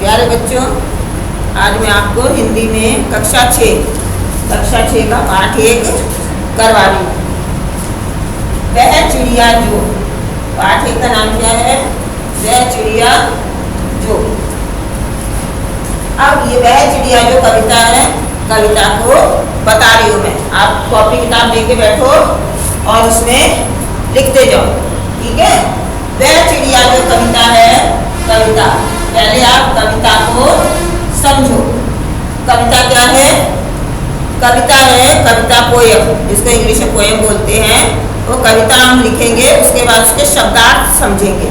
प्यारे बच्चों, आज मैं आपको हिंदी में कक्षा 6 का पाठ 1 करवा रही हूँ। वह चिड़िया जो। पाठ 1 का नाम क्या है? वह चिड़िया जो। अब ये वह चिड़िया जो कविता है, कविता को बता रही हूँ मैं। आप कॉपी किताब लेके बैठो और उसमें लिखते जाओ, ठीक है? वह चिड़िया जो कविता है, कविता पहले आप कविता को समझो। कविता क्या है? कविता है, कविता पोयम, जिसको इंग्लिश में पोयम बोलते हैं। वो कविता हम लिखेंगे, उसके बाद उसके शब्दार्थ समझेंगे।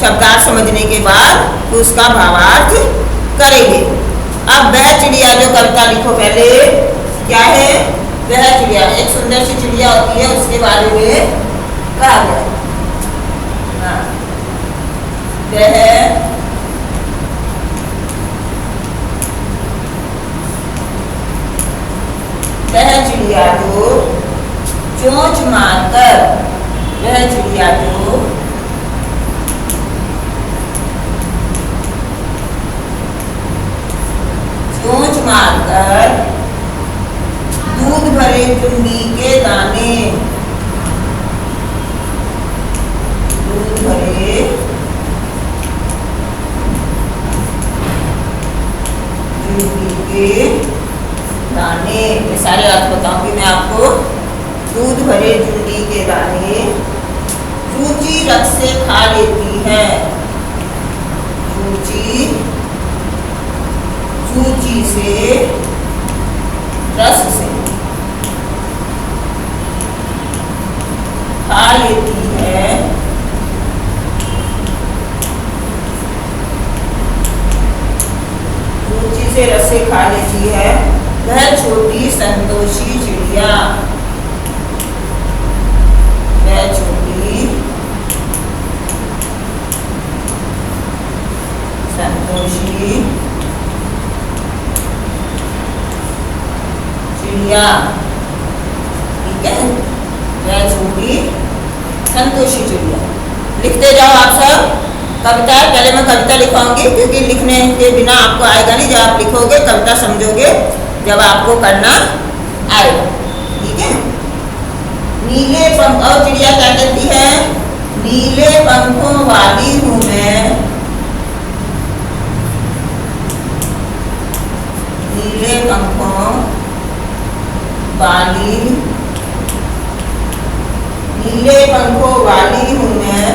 शब्दार्थ समझने के बाद उसका भावार्थ करेंगे। अब वह चिड़िया जो कविता लिखो। पहले क्या है? वह चिड़िया, एक सुंदर सी चिड़िया होती है, उसके बारे में कहा गया। हाँ, वह चिड़िया जो चोंच मारकर, वह चिड़िया जो चोंच मारकर दूध भरे चुन्नी के दाने, दूध भरे चुन्नी के दाने। ये सारे अर्थ बताऊंगी मैं आपको। दूध भरे चुन्नी के दाने चूची रस से खा लेती है। चूची से, रस से खा लेती है। चूची से रस से खा लेती है वह छोटी संतोषी चिड़िया। वह छोटी संतोषी चिड़िया, ठीक है? वह छोटी संतोषी चिड़िया। लिखते जाओ आप सब कविता। पहले मैं कविता लिखवाऊंगी, क्योंकि लिखने के बिना आपको आएगा नहीं। जब आप लिखोगे, कविता समझोगे, जब आपको करना आएगा, ठीक है? नीले पंख, और चिड़िया क्या कहती है? नीले पंखों वाली हूं मैं, नीले पंखों वाली, नीले पंखों वाली हूं मैं,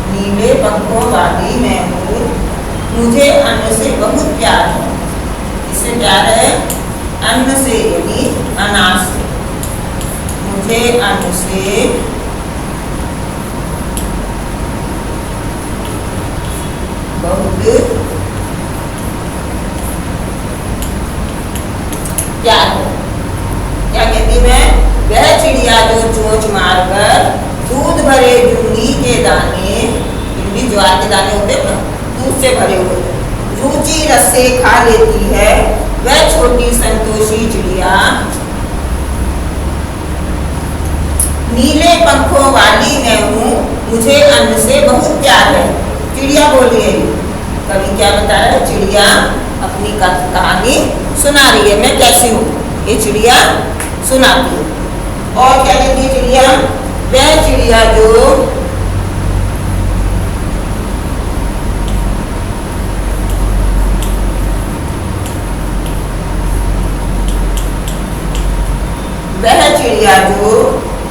नीले पंखों वाली मैं हूँ। मुझे अन्न से बहुत प्यार है। इससे प्यार है? अन्न से, यानी अनाज से। मुझे अन्न से बहुत प्यार है। क्या कहती मैं? वह चिड़िया जो चोंच मारकर दूध भरे चुन्नी के दाने, ज्वार के दाने होते हैं ना, दूध से भरे हुए, रुचि रस से खा लेती है वह छोटी संतोषी चिड़िया। नीले पंखों वाली मैं हूँ, मुझे अन्न से बहुत प्यार है। चिड़िया बोल रही है। कवि क्या बता रहा है? चिड़िया अपनी कहानी सुना रही है, मैं कैसी हूँ, ये चिड़िया सुनाती है। और क्या कहती है चिड़िया? वह चिड़िया जो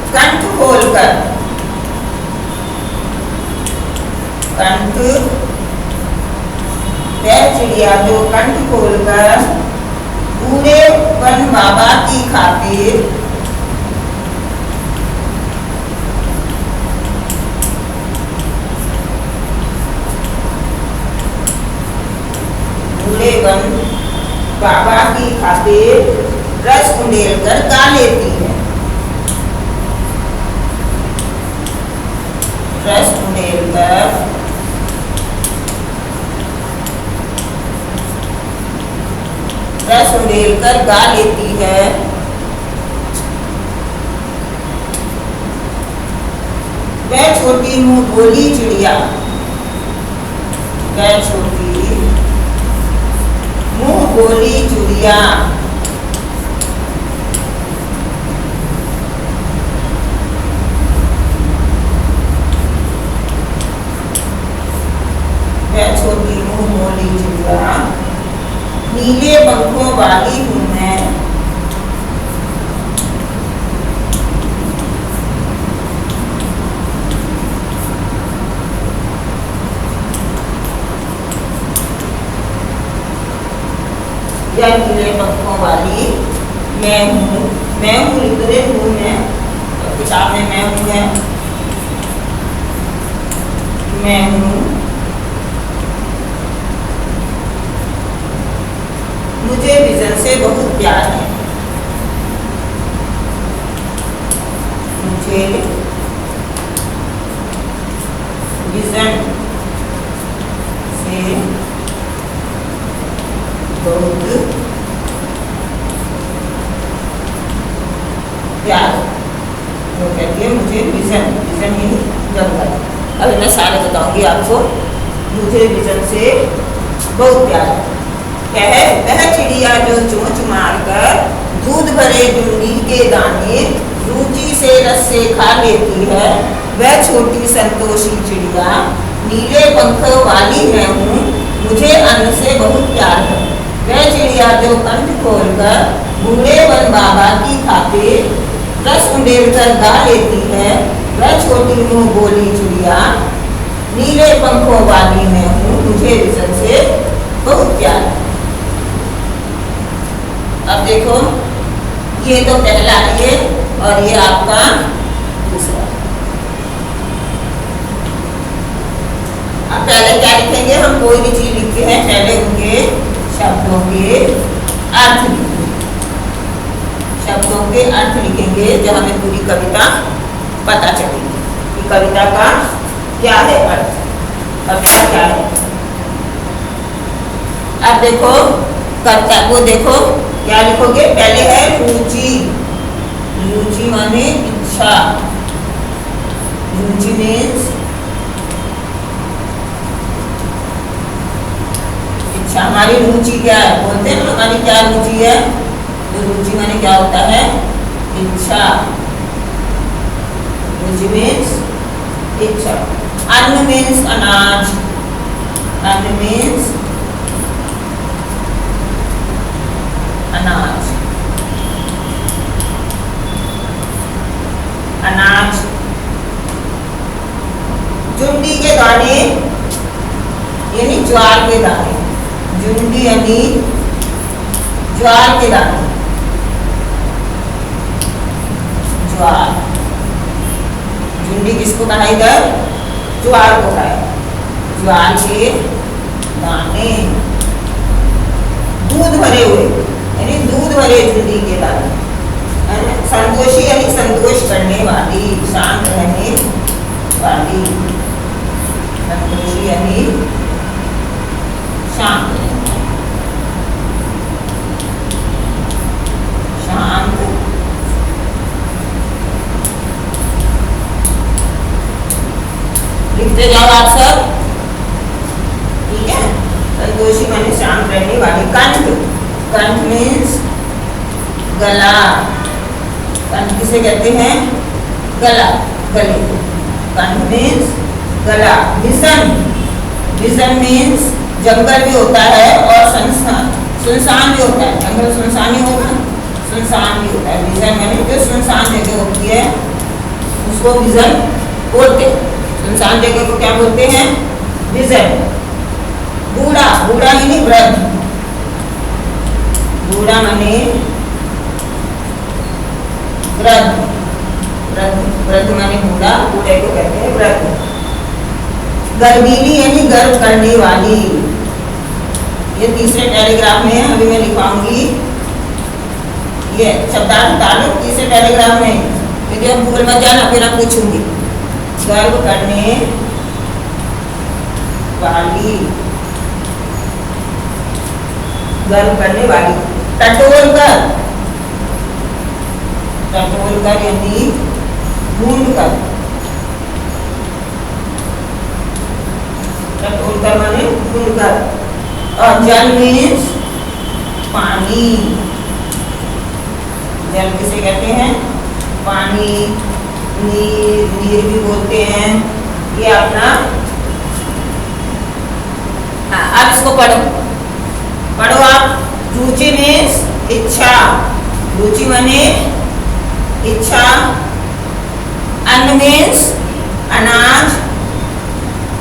कंठ खोलकर, वह चिड़िया जो कंठ खोलकर बूढ़े वन बाबा की खातिर, बूढ़े वन बाबा की खातिर रस उंडेल कर गा लेती है। रस उंडेल कर गा लेती है। वह छोटी मुंह बोली चिड़िया, वह छोटी मुंह बोली चिड़िया। वह छोटी मुंह बोली चिड़िया, नीले पंखों वाली हूँ मैं, या नीले पंखों वाली मैं हूँ। मैं हूँ लिख रहे हूँ, मैं किताब में मैं हूँ है, मैं हूँ। मुझे विजन से बहुत प्यार है, मुझे विजन से बहुत प्यार। वो कहती है मुझे विजन, विजन ही जंगल। अभी मैं सारे बताऊंगी आपको। मुझे विजन से बहुत प्यार है। वह चिड़िया जो चोंच मारकर दूध भरे डुंडी के दाने रुचि से रस से खा लेती है, वह छोटी संतोषी चिड़िया, नीले पंख वाली मैं हूँ, मुझे अन्न से बहुत प्यार है। वह चिड़िया जो कंठ खोलकर बूढ़े वन बाबा की खातिर रस उंडेलकर गा लेती है, वह छोटी मुंह बोली चिड़िया, नीले पंखों वाली मैं हूँ, मुझे विजन से बहुत प्यार है। अब देखो ये तो पहला है और ये आपका दूसरा। अब पहले क्या लिखेंगे, हम कोई भी चीज लिखते हैं पहले उनके शब्दों के अर्थ लिखेंगे, शब्दों के अर्थ लिखेंगे जब हमें पूरी कविता पता चलेगी कि कविता का क्या है अर्थ, कविता क्या है। अब देखो कविता वो देखो क्या लिखोगे, पहले है रुचि, रुचि माने इच्छा, रुचि मीन्स इच्छा। हमारी रुचि क्या है, बोलते हैं हमारी क्या रुचि है, तो रुचि माने क्या होता है, इच्छा। रुचि मीन्स इच्छा। अन्न मीन्स अनाज, अन्न मीन्स अनाज, अनाज। जुंडी के दाने यानी ज्वार के दाने, जुंडी यानी ज्वार के दाने, ज्वार। जुंडी किसको कहा इधर, ज्वार को कहा, ज्वार के दाने। दूध भरे हुए यानी दूध भरे जुंडी के दाने, संतोषी यानी संतोष करने वाली, शांत रहने वाली, संतोषी यानी शांत रहने वाली, शांत। लिखते जाओ आप सब, ठीक है। संतोषी माने शांत रहने वाली। कंठ, कंठ मीन्स गला, कंठ किसे कहते हैं, गला, गले। कंठ मीन्स गला। विजन, विजन मीन्स जंगल भी होता है और सुनसान भी होता है, जंगल सुनसान ही होगा, सुनसान भी होता है। विजन यानी जो सुनसान जगह होती है उसको विजन बोलते हैं, सुनसान जगह को क्या बोलते हैं, विजन। बूढ़ा, बूढ़ा यानी वृद्ध, बूढ़ा माने वृद्ध, वृद्ध, वृद्ध माने बूढ़ा, बूढ़े को कहते हैं वृद्ध। गर्वीली यानी गर्व करने वाली, ये तीसरे पैराग्राफ में है, अभी मैं लिखवाऊंगी ये शब्दार्थ ताल्लुक तीसरे पैराग्राफ में। यदि आप गूगल में जाना फिर आप पूछूंगी। गर्व करने वाली, गर्व करने वाली। टटोल कर, टटोल कर यानी ढूंढ कर, जल मीन्स पानी, जल किसे कहते हैं? पानी, नीर, नीर भी बोलते हैं। ये अपना, हाँ अब इसको पढ़ो, पढ़ो आप। रुचि मीन्स इच्छा, रुचि माने इच्छा। अन्न मीन्स अनाज,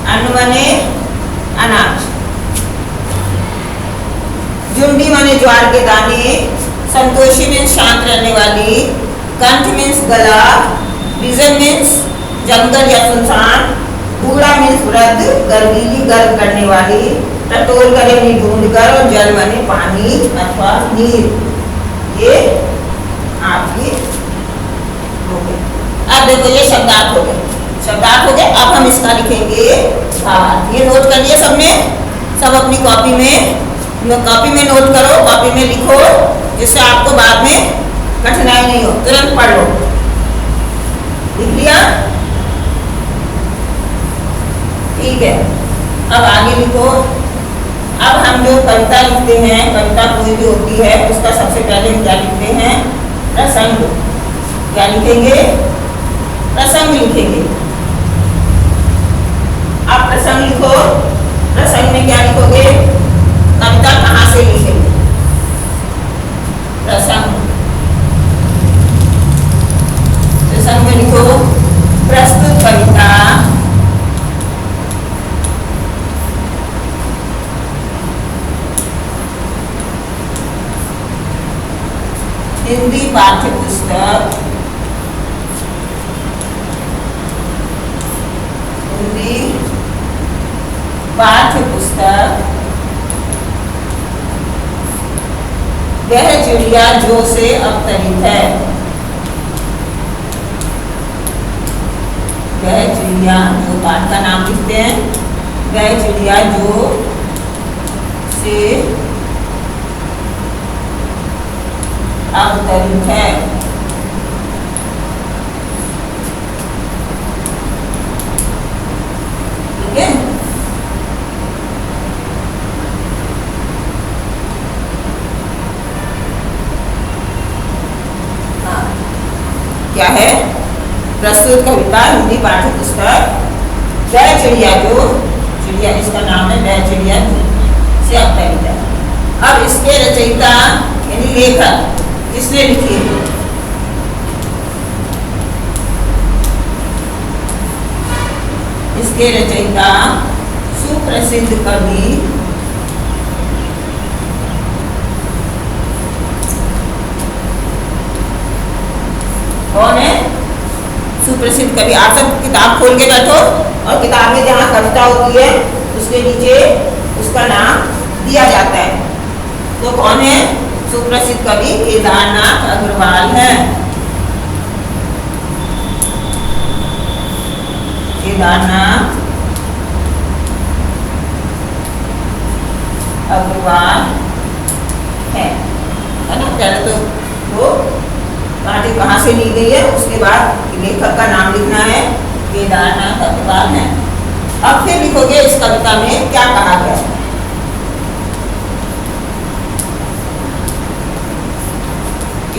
अन्न माने अनाज। जुंडी माने ज्वार के दाने। संतोषी मीन्स शांत रहने वाली। कंठ मीन्स गला। विजन मीन्स जंगल या सुनसान। बूढ़ा मीन्स वृद्ध, गर्मीली गर्म करने वाली। टटोल कर यानी ढूंढ कर, और जल माने पानी अथवा नीर। ये आपकी हो गए। अब देखो ये शब्दार्थ हो गए, शब्दार्थ हो गए। अब हम इसका लिखेंगे भावार्थ। ये नोट कर लिया सबने? सब अपनी कॉपी में नोट करो, कॉपी में लिखो, जिससे आपको बाद में कठिनाई नहीं हो। तुरंत पढ़ लो। लिख लिया? ठीक है, अब आगे लिखो। अब हम जो कविता लिखते हैं, कविता कोई भी होती है, उसका सबसे पहले हम क्या लिखते हैं? प्रसंग। क्या लिखेंगे? प्रसंग लिखेंगे। आप प्रसंग लिखो। प्रसंग में क्या लिखोगे? कविता कहाँ से लिखेंगे? प्रसंग। प्रसंग में लिखो प्रस्तुत कविता हिंदी पाठ्य पुस्तक, हिंदी पाठ्य पुस्तक वह चिड़िया जो से अवतरित है। वह चिड़िया, जो पाठ का नाम लिखते हैं, वह चिड़िया जो से अवतरित है। ठीक है? हाँ, क्या है? प्रस्तुत कविता हिंदी पाठ्य पुस्तक वह चिड़िया जो, चिड़िया इसका नाम है, वह चिड़िया से अवतरित है। अब इसके रचयिता यानी लेखक किसने लिखी है? इसके रचयिता सुप्रसिद्ध कवि कौन है? सुप्रसिद्ध कवि। आप सब किताब खोल के बैठो, और किताब में जहाँ कविता होती है उसके नीचे उसका नाम दिया जाता है। तो कौन है? सुप्रसिद्ध कवि केदारनाथ अग्रवाल है। केदारनाथ अग्रवाल है ना? पहले तो वो पार्टी कहाँ से ली गई है, उसके बाद लेखक का नाम लिखना है। केदारनाथ अग्रवाल है। अब फिर लिखोगे इस कविता में क्या कहा गया है।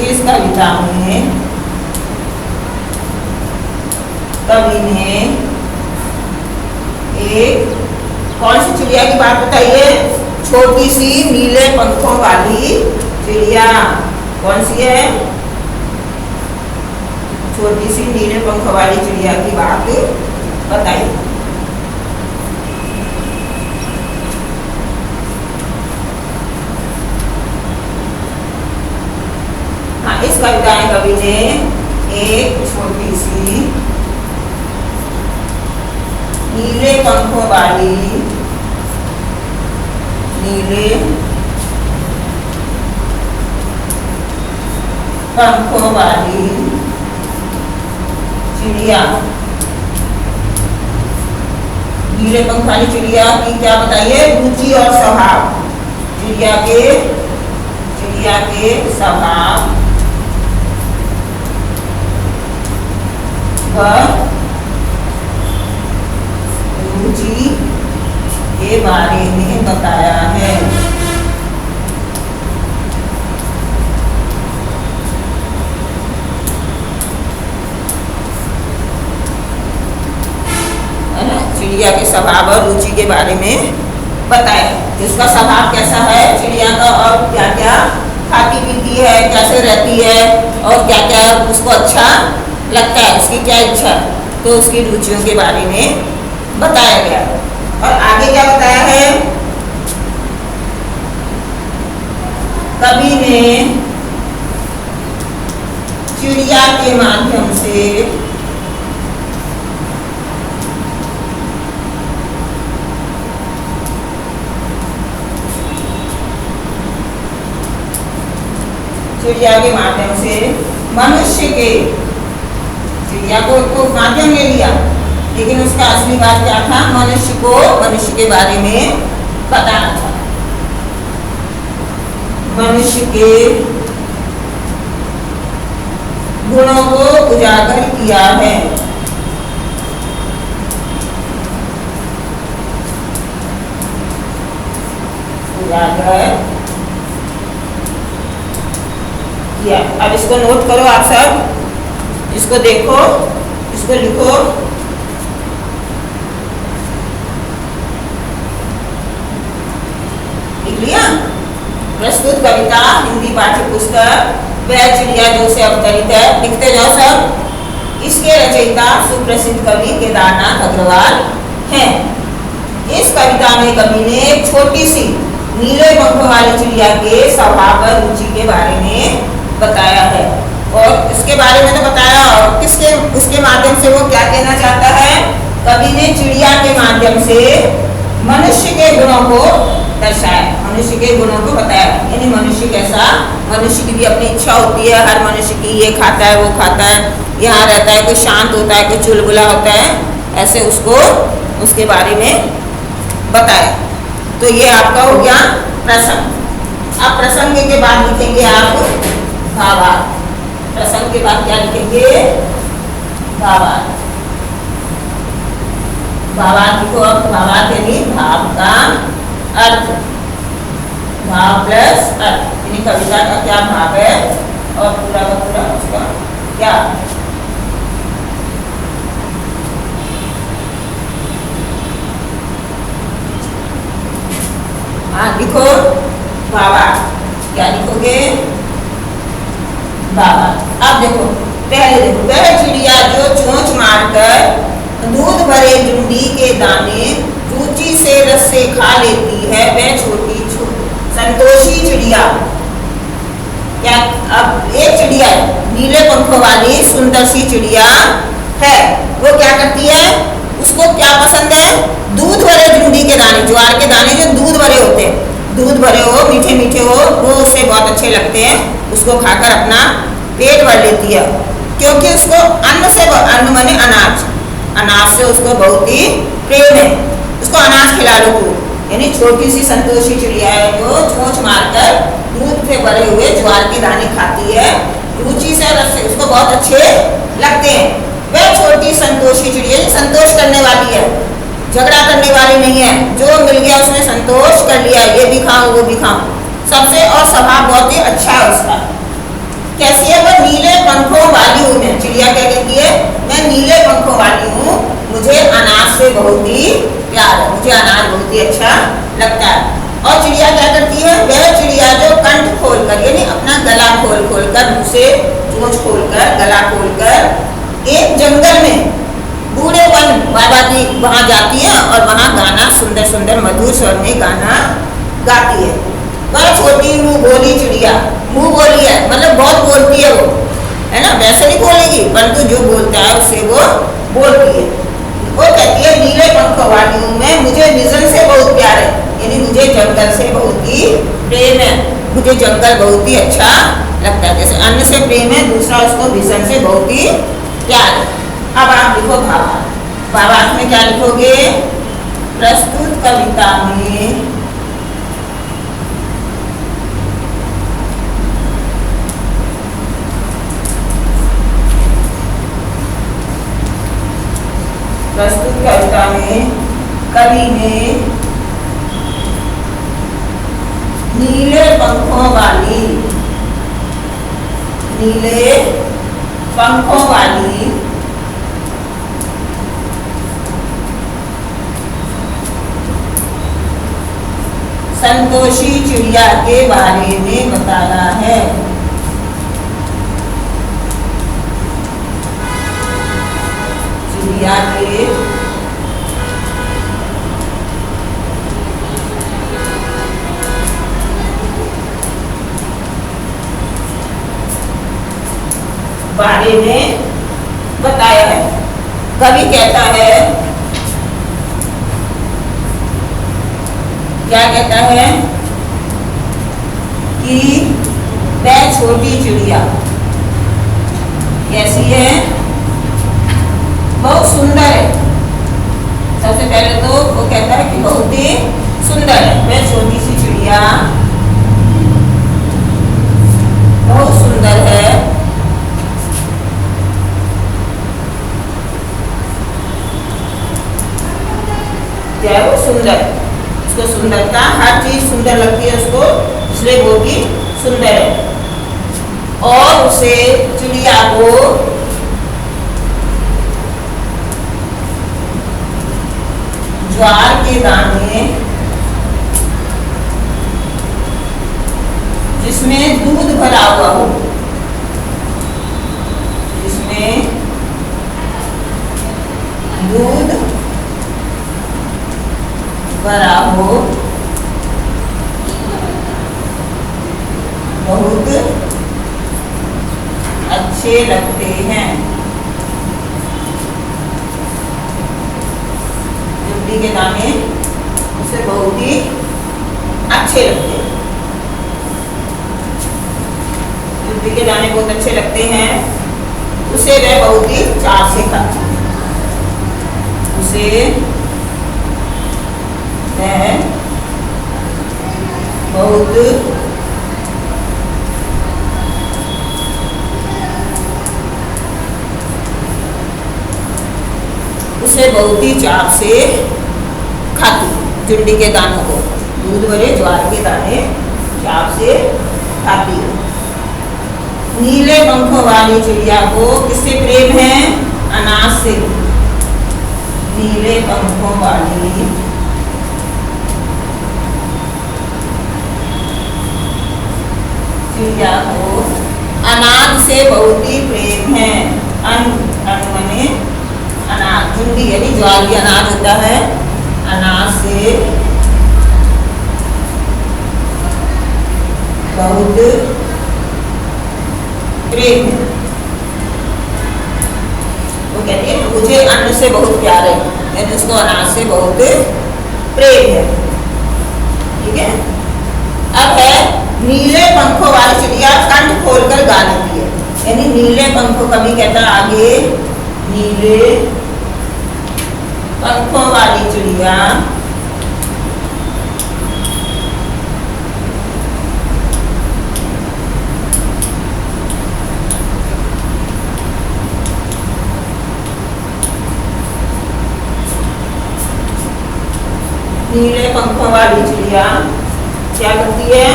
इस कविता में कवि ने एक कौन सी चिड़िया की बात बताइए? छोटी सी नीले पंखों वाली चिड़िया। कौन सी है? छोटी सी नीले पंखों वाली चिड़िया की बात बताइए। हाँ, इस कविता में कवि ने एक छोटी सी नीले पंखों वाली, नीले पंखों वाली चिड़िया, नीले पंख वाली चिड़िया की क्या बताइए? रुचि और स्वभाव। चिड़िया के स्वभाव व रुचि के बारे में बताया है। चिड़िया के स्वभाव और रुचि के बारे में बताया। इसका स्वभाव कैसा है चिड़िया का, और क्या क्या खाती पीती है, कैसे रहती है, और क्या क्या उसको अच्छा लगता है, उसकी क्या इच्छा है, तो उसकी रुचियों के बारे में बताया गया। और आगे क्या बताया है, कवि ने चिड़िया के माध्यम से मनुष्य के, चिड़िया को तो माध्यम ले लिया, लेकिन उसका असली बात क्या था, मनुष्य के बारे में बताना था। मनुष्य के गुणों को उजागर किया है। उजागर किया। अब इसको नोट करो आप सब, इसको देखो, इसको लिखो। लिख लिया? प्रस्तुत कविता हिंदी पाठ्य पुस्तक वह चिड़िया जो से अवतरित है, लिखते जाओ सब। इसके रचयिता सुप्रसिद्ध कवि केदारनाथ अग्रवाल हैं। इस कविता में कवि ने एक छोटी सी नीले पंखों वाली चिड़िया के स्वभाव और रुचि के बारे में बताया है। और इसके बारे में तो बताया, और उसके माध्यम से वो क्या कहना चाहता है, कवि ने चिड़िया के माध्यम से मनुष्य के गुणों को दर्शाया, मनुष्य के गुणों को बताया। यानी मनुष्य कैसा, मनुष्य की भी अपनी इच्छा होती है, हर मनुष्य की, ये खाता है, वो खाता है, यहाँ रहता है, कोई शांत होता है, कोई चुलबुला होता है, ऐसे उसको उसके बारे में बताया। तो ये आपका हो गया प्रसंग। अब प्रसंग के बाद लिखेंगे आप भावार्थ। प्रसंग के बाद क्या लिखेंगे, भावार्थ। भावार्थ लिखो। अब भावार्थ यानी भाव का अर्थ, भाव प्लस अर्थ, यानी कविता का क्या भाव है और पूरा का पूरा उसका क्या। हाँ लिखो भावार्थ। क्या लिखोगे, भावार्थ। अब देखो, पहले देखो, वह चिड़िया जो चोंच मारकर दूध भरे झुंडी के दाने रुचि से रस से खा लेती है, वह छोटी संतोषी चिड़िया। क्या, अब एक चिड़िया नीले पंखों वाली सुंदर सी चिड़िया है, वो क्या करती है, उसको क्या पसंद है, दूध भरे झुंडी के दाने, ज्वार के दाने जो दूध भरे होते हैं, दूध भरे हो, मीठे मीठे हो, वो उसे बहुत अच्छे लगते हैं, उसको खाकर अपना पेट भर लेती है। क्योंकि उसको अन्न से, अन्न माने अनाज, अनाज से उसको बहुत ही प्रेम है, उसको अनाज खिला लो। यानी छोटी सी संतोषी चिड़िया है जो चोंच मारकर दूध से भरे हुए ज्वार के दाने खाती है, रुचि से, रस से, उसको बहुत अच्छे लगते हैं। वह छोटी संतोषी चिड़िया संतोष करने वाली है, झगड़ा करने वाली नहीं है, जो मिल गया उसने संतोष कर लिया, ये भी खाऊं वो भी खाऊं सबसे, और स्वभाव बहुत ही अच्छा है उसका। कैसी है, वह नीले पंखों वाली हूँ मैं, चिड़िया क्या कहती है, मैं नीले पंखों वाली हूँ, मुझे अनाज से बहुत ही प्यार है, मुझे अनाज बहुत ही अच्छा लगता है। और चिड़िया क्या करती है, वह चिड़िया जो कंठ खोलकर, यानी अपना गला खोल खोल कर, मुंह से चोंच खोलकर, गला खोलकर एक जंगल में बूढ़े वन बाबा की वहां जाती है और वहां गाना, सुंदर सुंदर मधुर स्वर में गाना गाती है। वह छोटी मुंह बोली चिड़िया, मुंह बोली है मतलब बहुत बोलती है वो, है ना, वैसे नहीं बोलेगी परंतु जो बोलता है उससे वो बोलती है। वो कहती है नीले पंखों वाली हूँ मैं, मुझे विजन से बहुत प्यार है, यानी मुझे जंगल से बहुत ही प्रेम है, मुझे जंगल बहुत ही अच्छा लगता है। जैसे अन्न से प्रेम है, दूसरा उसको विजन से बहुत ही प्यार है। अब आप लिखो भावार्थ। भावार्थ में क्या लिखोगे, प्रस्तुत कविता में कवि ने नीले पंखों वाली संतोषी चिड़िया के बारे में बताया है। चिड़िया के बारे में बताया है। कवि कहता है, क्या कहता है कि वह छोटी चिड़िया कैसी है, बहुत सुंदर है। सबसे पहले तो वो कहता है कि बहुत ही सुंदर है, वह छोटी सी चिड़िया बहुत सुंदर है। क्या है वो सुंदर, उसको सुंदरता, हर चीज सुंदर लगती है उसको, इसलिए वो भी सुंदर है। और उसे चिड़िया को ज्वार के दाने जिसमें दूध भरा हुआ हो, जिसमें दूध भरा हो, बहुत अच्छे लगते हैं। चुप्पी के दाने उसे बहुत ही अच्छे लगते हैं। चुप्पी के दाने बहुत अच्छे लगते हैं, उसे वह बहुत ही चाव से खाती है। उसे बहुत उसे बहुत ही चाव से खाती, चुंडी के दानों को, दूध भरे ज्वार के दाने चाव से खाती है। नीले पंखों वाली चिड़िया को किससे प्रेम है? अनाज से। नीले पंखों वाली चिड़िया को अनाज से बहुत ही प्रेम है। अन्न माने अनाज, चुंडी यानी ज्वार भी अनाज होता है, अनाज से बहुत प्रेम है। वो कहती है मुझे अन्न से बहुत प्यार है, यानी उसको अनाज से बहुत प्रेम है। ठीक है। अब है नीले पंखों वाली चिड़िया कंठ खोलकर गा लेती है, यानी नीले पंखों, कभी कहता है आगे, नीले पंखों वाली चिड़िया नीले पंखों वाली चिड़िया क्या करती है?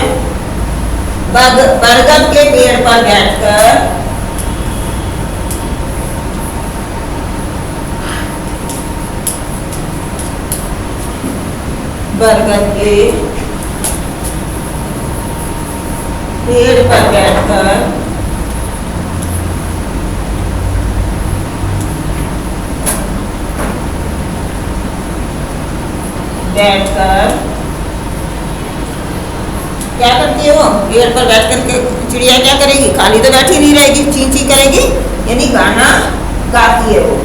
बरगद के पेड़ पर बैठकर बरगद के पेड़ पर बैठकर क्या करती है? वो पेड़ पर बैठ करके चिड़िया क्या करेगी? खाली तो बैठी नहीं रहेगी, ची ची करेगी, यानी गाना गाती है। वो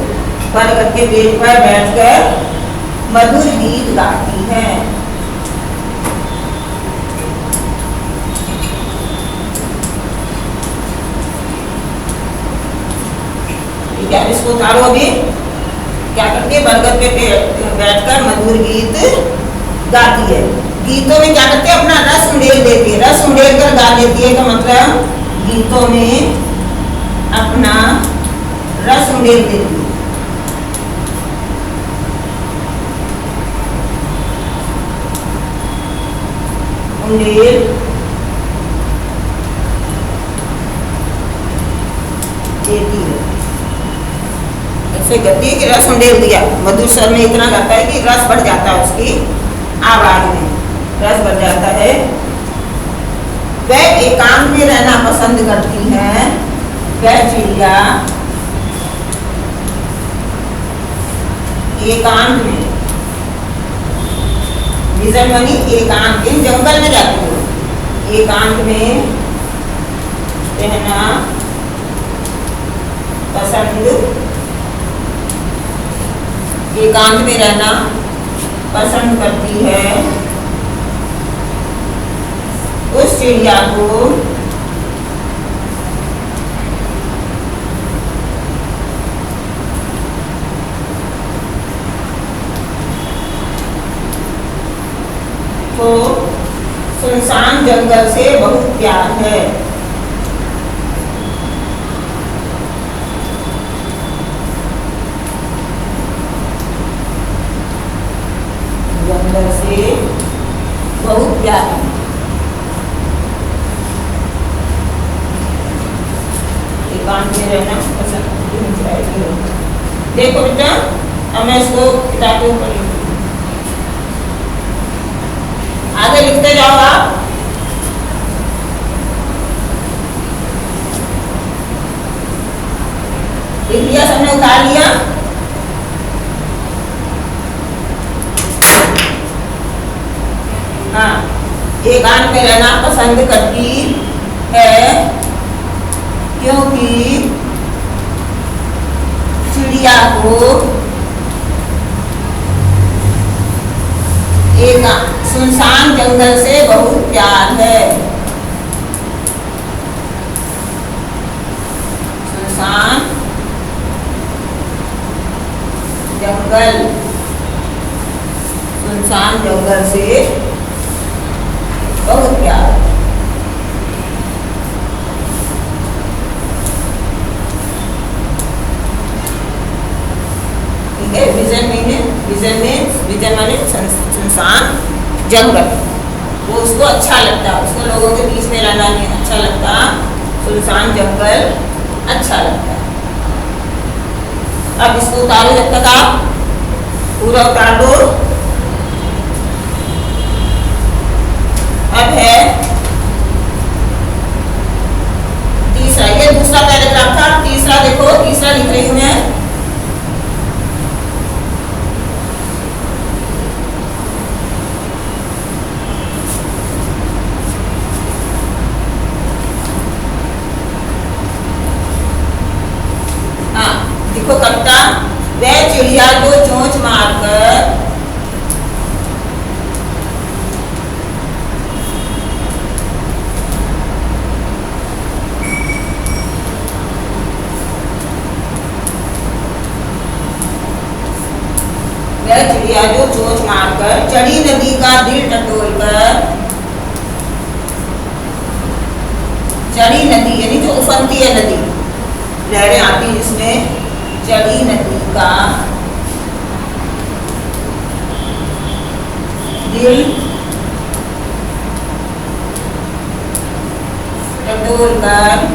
बरगद के पेड़ पर बैठकर मधुर गीत गाती है। ठीक है, इसको उतारो। अभी क्या करती है? बरगद पे बैठकर मधुर गीत गाती है। गीतों में क्या करती है? अपना रस उंडेल देती है, रस उंडेल कर गा लेती है का मतलब गीतों में अपना रस उंडेल देती है। उंडेल देती है, ऐसे कहती है कि रस उंडेल दिया। मधुर स्वर में इतना गाता है कि रस बढ़ जाता है उसकी आवाज में। रस भर जाता है। वह एकांत में रहना पसंद करती है। वह चिड़िया एकांत में, विजन बनी एकांत, इन जंगल में जाती हो, एकांत में रहना पसंद, एकांत में रहना पसंद करती है। उस चिड़िया को सुनसान जंगल से बहुत प्यार है। जंगल से बहुत प्यार है। एकांत में रहना पसंद है। देखो बेटा, अब मैं इसको किताब के ऊपर आगे लिखते जाओ आप। लिख लिया सबने, उतार लिया? हाँ, एकांत में रहना पसंद करती है क्योंकि चिड़िया को सुनसान जंगल से बहुत प्यार है। सुनसान जंगल, सुनसान जंगल से बहुत प्यार। ठीक है, विजन माने सुनसान जंगल, वो उसको अच्छा लगता, उसको लोगों के बीच में रहना नहीं अच्छा लगता, सुनसान जंगल अच्छा लगता है। अब इसको उतारो, जब तक आप पूरा उतार दो। अब है तीसरा, ये दूसरा पैराग्राफ था, तीसरा देखो, तीसरा लिख रही हूं मैं। कविता, वह चिड़िया को चोंच मारकर चढ़ी नदी का दिल टटोलकर, चढ़ी नदी यानी जो उफनती है नदी, लहरें आती जिसमें, चढ़ी नदी का दिल टटोलकर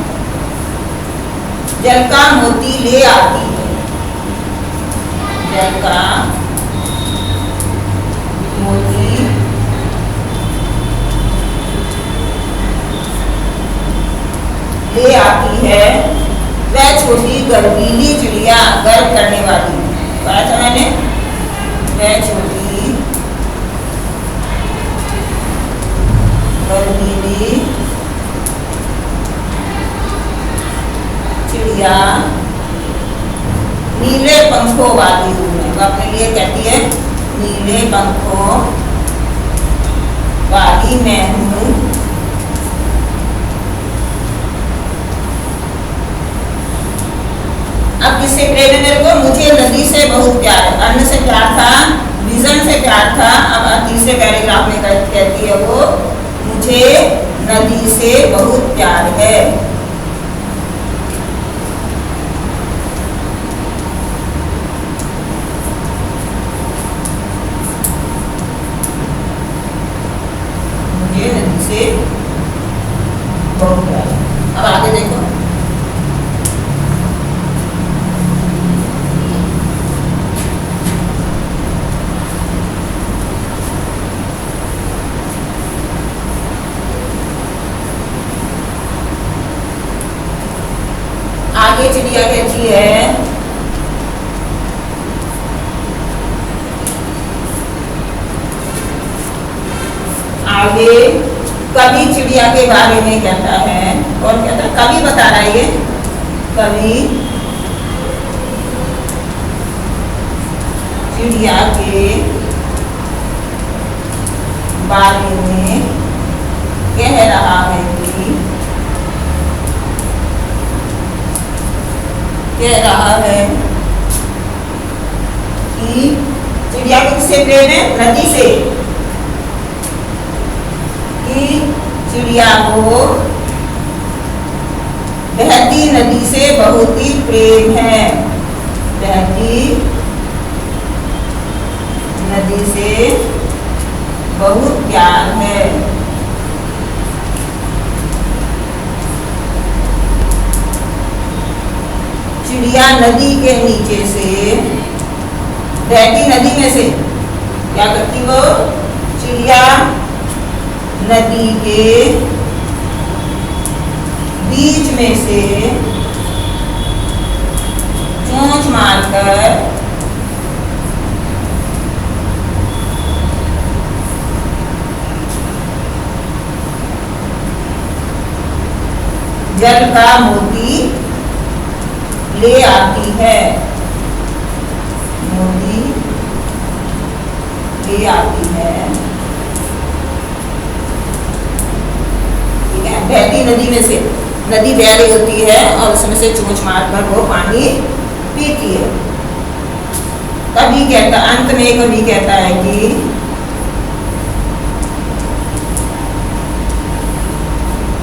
जल का मोती ले आती है। जल का मोती ले आती है। वह छोटी गर्वीली चिड़िया, गर्व करने वाली, पढ़ा था मैंने, वह छोटी गर्वीली चिड़िया नीले पंखों वाली हूँ मैं, वो अपने लिए कहती है नीले पंखों वाली मैं हूँ। अब किससे प्रेम है मेरे को? मुझे नदी से बहुत प्यार है। अन्न से प्यार था, विजन से प्यार था, अब तीसरे पैराग्राफ में कहती है वो, मुझे नदी से बहुत प्यार है। मुझे नदी से बहुत प्यार है। अब आगे देखो, कवि चिड़िया के बारे में कहता है। कौन कहता है? कवि बता रहा है ये। कवि चिड़िया के बारे में कह रहा है कि चिड़िया को किससे प्रेम है? नदी से। कि चिड़िया को बहती नदी से बहुत ही प्रेम है। बहती नदी से बहुत प्यार है। चिड़िया नदी के नीचे से, बहती नदी में से क्या करती वो? चिड़िया नदी के बीच में से चोंच मारकर जल का मोती ले आती है। मोती ले आती है। ठीक है। बहती नदी में से, नदी बह रही होती है और उसमें से चोंच मारकर वो पानी पीती है। कभी कहता, अंत में कभी कहता है कि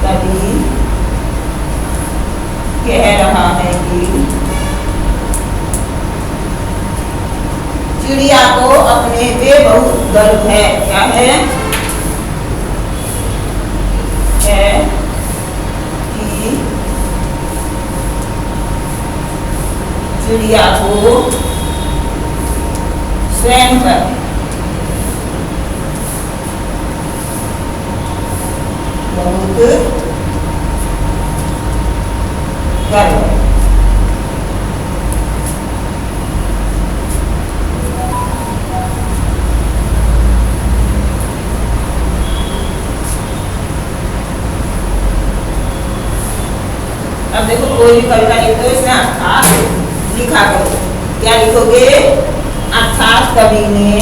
कभी कह रहा है कि चिड़िया को अपने पे बहुत गर्व है। क्या है? कि चिड़िया को स्वयं पर बहुत गर्व है। अब देखो, कोई भी कविता लिखते हो इसमें अर्थात लिखा करो। क्या लिखोगे? अर्थात कवि ने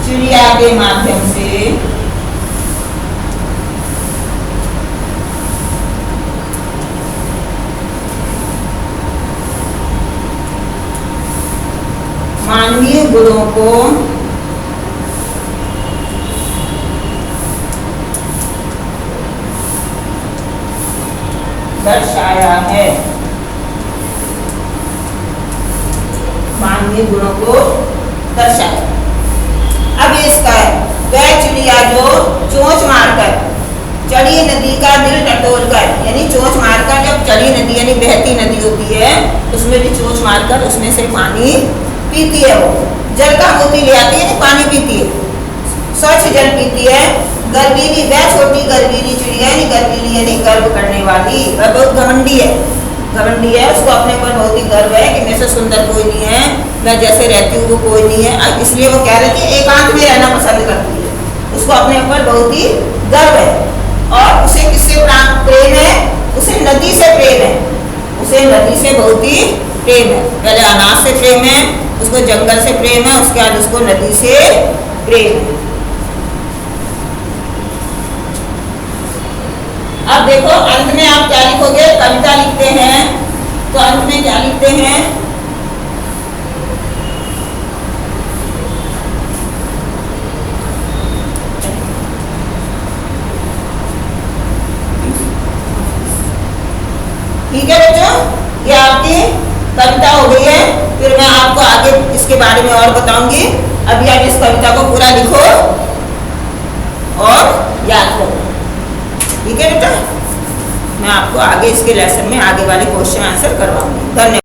चिड़िया के माध्यम से मानवीय गुणों को दर्शाया है। मानवीय गुणों को दर्शाया। अब इसका है, वह चिड़िया जो चोंच मारकर चढ़ी नदी का दिल टटोलकर, यानी चोंच मारकर जब चढ़ी नदी यानी बहती नदी होती है उसमें भी चोंच मारकर उसमें से पानी पीती है। वो जल का मोती ले आती है, पानी पीती है, स्वच्छ जल पीती है। गर्वीली, वह छोटी गर्वीली चिड़िया, यानी गर्वीली यानी गर्व करने वाली, वह बहुत घमंडी है। घमंडी है, उसको अपने ऊपर बहुत ही गर्व है कि मेरे से सुंदर कोई नहीं है, मैं जैसे रहती हूँ वो कोई नहीं है। इसलिए वो क्या रहती है? एकांत में रहना पसंद करती है। उसको अपने ऊपर बहुत ही गर्व है। और उसे किससे प्रेम है? उसे नदी से प्रेम है। उसे नदी से बहुत ही प्रेम है। पहले अनाज से प्रेम है, उसको जंगल से प्रेम है, उसके बाद उसको नदी से प्रेम है। अब देखो, अंत में आप क्या लिखोगे? कविता लिखते हैं तो अंत में क्या लिखते हैं? ठीक है बच्चों, ये आपकी कविता हो गई है। फिर मैं आपको आगे इसके बारे में और बताऊंगी। अभी आप इस कविता को पूरा लिखो और याद करो। ठीक है बेटा, मैं आपको आगे इसके लेसन में आगे वाले क्वेश्चन आंसर करवाऊंगी। धन्यवाद।